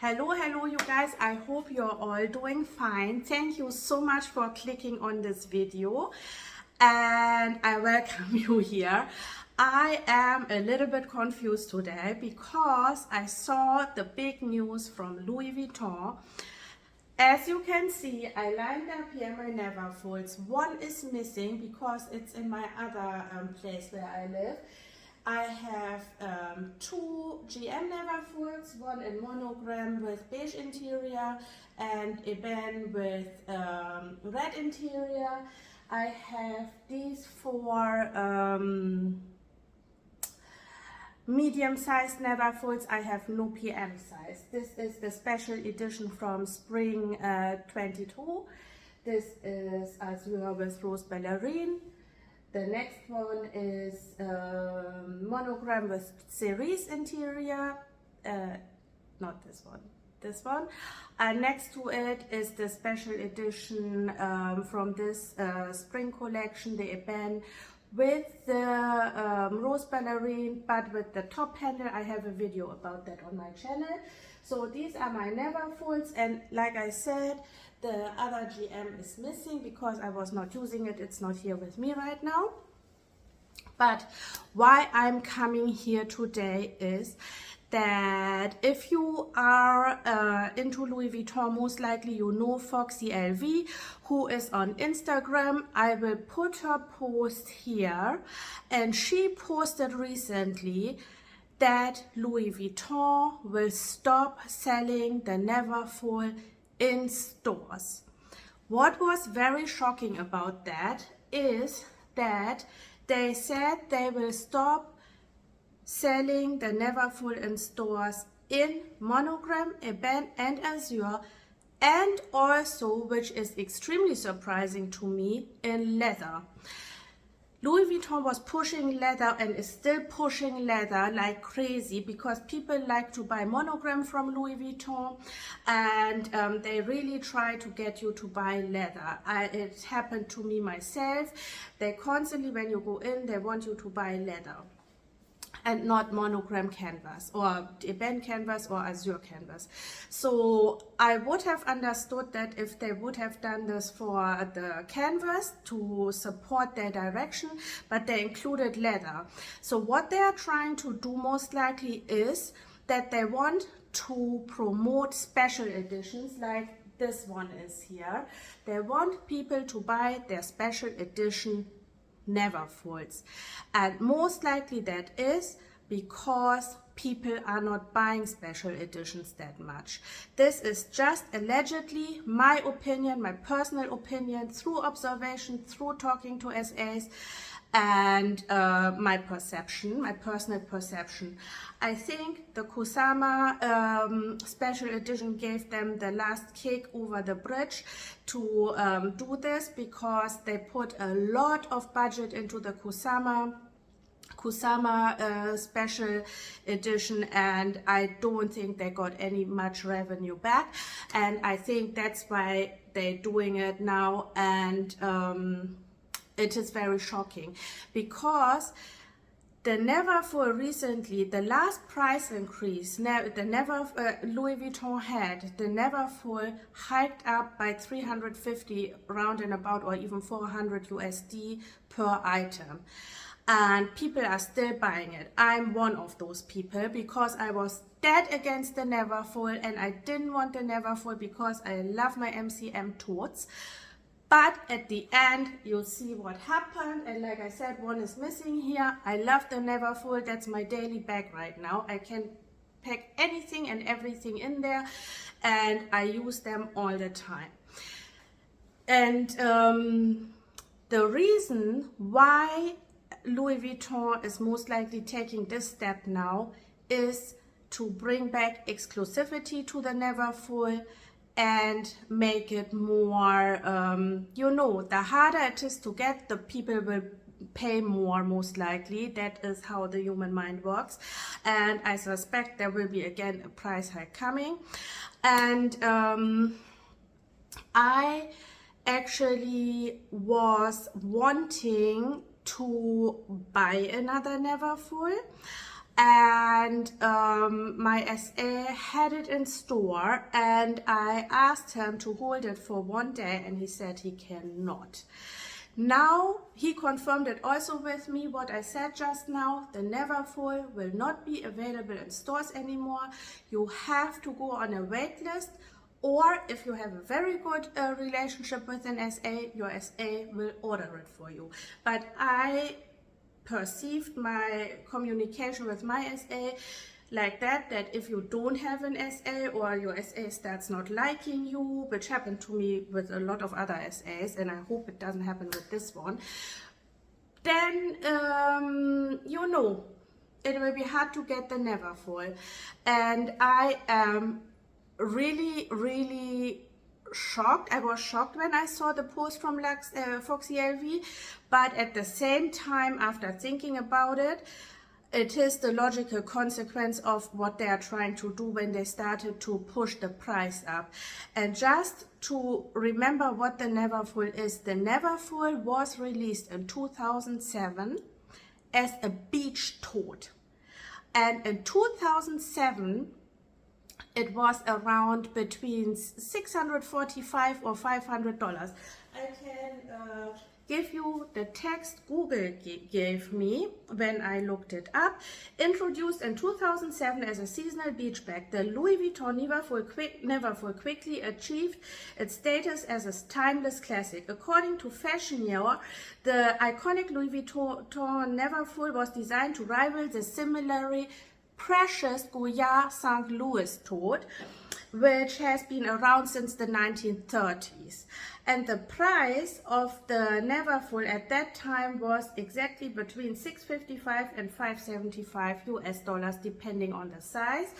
Hello you guys, I hope you're all doing fine. Thank you so much for clicking on this video and I welcome you here. I am a little bit confused today because I saw the big news from Louis Vuitton. As you can see, I lined up here my Neverfulls. One is missing because it's in my other place where I live. I have two GM Neverfulls, one in monogram with beige interior and a band with red interior. I have these four medium-sized Neverfulls. I have no PM size. This is the special edition from spring 22. This is Azure with Rose Ballerine. The next one is monogram with cerise interior, not this one, this one. And next to it is the special edition from this spring collection, the Eben with the Rose Ballerine, but with the top handle. I have a video about that on my channel. So these are my Neverfulls, and like I said, the other GM is missing because I was not using it. It's not here with me right now. But why I'm coming here today is that if you are into Louis Vuitton, most likely you know Foxy LV, who is on Instagram. I will put her post here, and she posted recently that Louis Vuitton will stop selling the Neverfull in stores. What was very shocking about that is that they said they will stop selling the Neverfull in stores in monogram, Eben and Azure, and also, which is extremely surprising to me, in leather. Louis Vuitton was pushing leather and is still pushing leather like crazy because people like to buy monogram from Louis Vuitton, and they really try to get you to buy leather. It happened to me myself. They constantly, when you go in, they want you to buy leather and not monogram canvas or Eben canvas or Azure canvas. So I would have understood that if they would have done this for the canvas to support their direction, but they included leather. So what they are trying to do most likely is that they want to promote special editions like this one is here. They want people to buy their special edition Neverfulls, and most likely that is because people are not buying special editions that much. This is just allegedly my opinion, my personal opinion, through observation, through talking to SAs, and my perception, my personal perception. I think the Kusama special edition gave them the last kick over the bridge to do this because they put a lot of budget into the Kusama special edition, and I don't think they got any much revenue back, and I think that's why they're doing it now. And it is very shocking because the Neverfull recently, the last price increase, Louis Vuitton had, the Neverfull hiked up by 350 round and about, or even 400 USD per item. And people are still buying it. I'm one of those people because I was dead against the Neverfull, and I didn't want the Neverfull because I love my MCM totes. But at the end, you'll see what happened. And like I said, one is missing here. I love the Neverfull. That's my daily bag right now. I can pack anything and everything in there, and I use them all the time. And the reason why Louis Vuitton is most likely taking this step now is to bring back exclusivity to the Neverfull and make it more, the harder it is to get, the people will pay more most likely. That is how the human mind works, and I suspect there will be again a price hike coming. And I actually was wanting to buy another Neverfull, and my SA had it in store, and I asked him to hold it for one day, and he said he cannot. Now he confirmed it also with me what I said just now. The Neverfull will not be available in stores anymore. You have to go on a wait list, or if you have a very good relationship with an SA, your SA will order it for you. But I perceived my communication with my SA like that if you don't have an SA, or your SA starts not liking you, which happened to me with a lot of other SAs, and I hope it doesn't happen with this one, then you know, it will be hard to get the Neverfull. And I am really shocked. I was shocked when I saw the post from Foxy LV, but at the same time, after thinking about it, it is the logical consequence of what they are trying to do when they started to push the price up. And just to remember what the Neverfull is, the Neverfull was released in 2007 as a beach tote. And in 2007, it was around between $645 or $500. I can give you the text Google gave me when I looked it up. Introduced in 2007 as a seasonal beach bag, the Louis Vuitton Neverfull quickly achieved its status as a timeless classic. According to Fashion Year, the iconic Louis Vuitton Neverfull was designed to rival the similarly precious Goya St. Louis tote, which has been around since the 1930s. And the price of the Neverfull at that time was exactly between $655 and $575 US, depending on the size.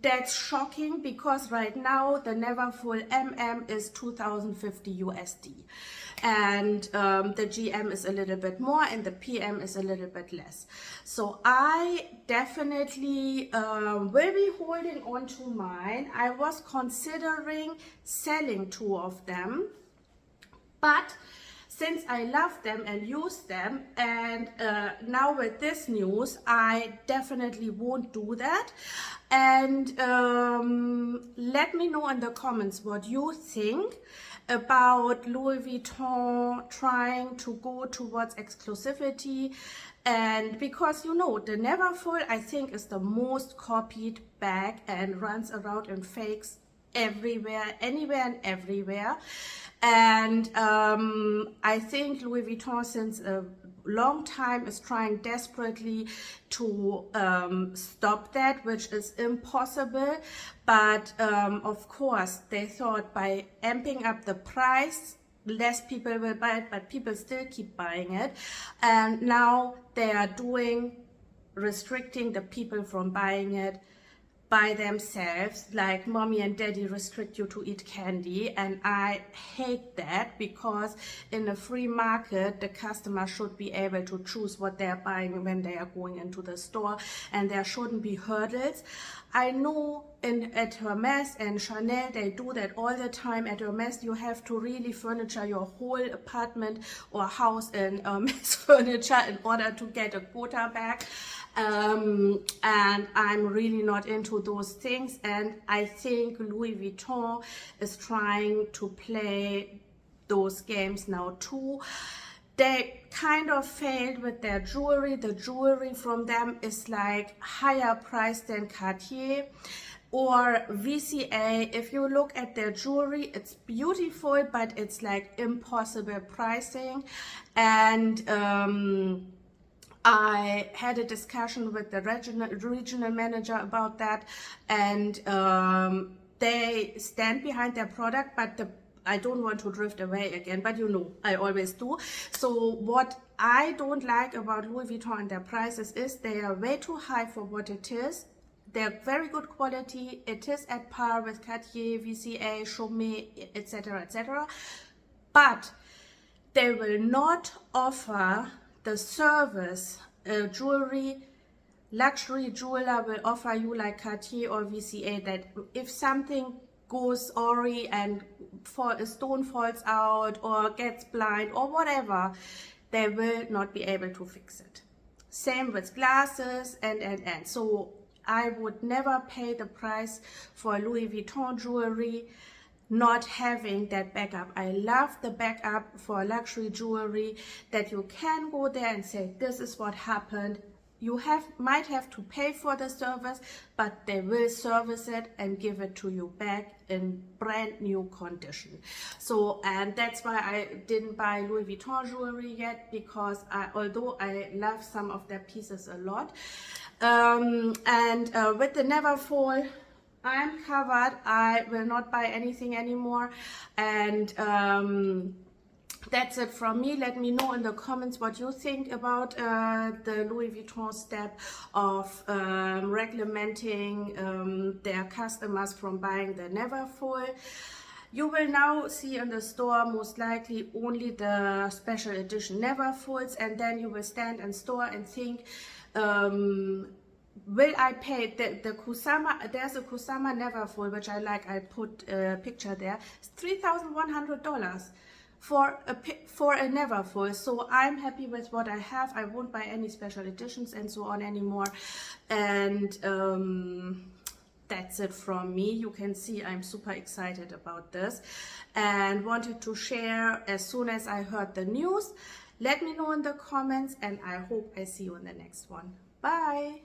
That's shocking, because right now the Neverfull MM is 2,050 USD. And the GM is a little bit more, and the PM is a little bit less. So I definitely will be holding on to mine. I was considering selling 2 of them, but since I love them and use them, and now with this news, I definitely won't do that. And let me know in the comments what you think about Louis Vuitton trying to go towards exclusivity. And because, you know, the Neverfull, I think, is the most copied bag and runs around in fakes everywhere, anywhere and everywhere. And I think Louis Vuitton, since a long time, is trying desperately to stop that, which is impossible. But of course, they thought by amping up the price, less people will buy it, but people still keep buying it. And now they are restricting the people from buying it by themselves, like mommy and daddy restrict you to eat candy. And I hate that, because in a free market, the customer should be able to choose what they are buying when they are going into the store, and there shouldn't be hurdles. I know at Hermes and Chanel, they do that all the time. At Hermes, you have to really furniture your whole apartment or house in Hermes furniture in order to get a quota back. And I'm really not into those things, and I think Louis Vuitton is trying to play those games now too. They kind of failed with their jewelry. The jewelry from them is like higher priced than Cartier or VCA. If you look at their jewelry, it's beautiful, but it's like impossible pricing. And I had a discussion with the regional manager about that, and they stand behind their product, but I don't want to drift away again, but you know, I always do. So what I don't like about Louis Vuitton and their prices is they are way too high for what it is. They're very good quality. It is at par with Cartier, VCA, Chaumet, etc., etc. But they will not offer the service jewelry, luxury jeweler will offer you like Cartier or VCA, that if something goes awry and a stone falls out or gets blind or whatever, they will not be able to fix it. Same with glasses and. So I would never pay the price for Louis Vuitton jewelry not having that backup. I love the backup for luxury jewelry, that you can go there and say, this is what happened. You might have to pay for the service, but they will service it and give it to you back in brand new condition. So, and that's why I didn't buy Louis Vuitton jewelry yet, because although I love some of their pieces a lot, with the Neverfull, I'm covered. I will not buy anything anymore, and that's it from me. Let me know in the comments what you think about the Louis Vuitton step of regulating their customers from buying the Neverfull. You will now see in the store most likely only the special edition Neverfulls, and then you will stand in store and think, will I pay the Kusama? There's a Kusama Neverfull, which I like. I put a picture there. It's $3,100 for a Neverfull. So I'm happy with what I have. I won't buy any special editions and so on anymore. And that's it from me. You can see I'm super excited about this and wanted to share as soon as I heard the news. Let me know in the comments, and I hope I see you in the next one. Bye.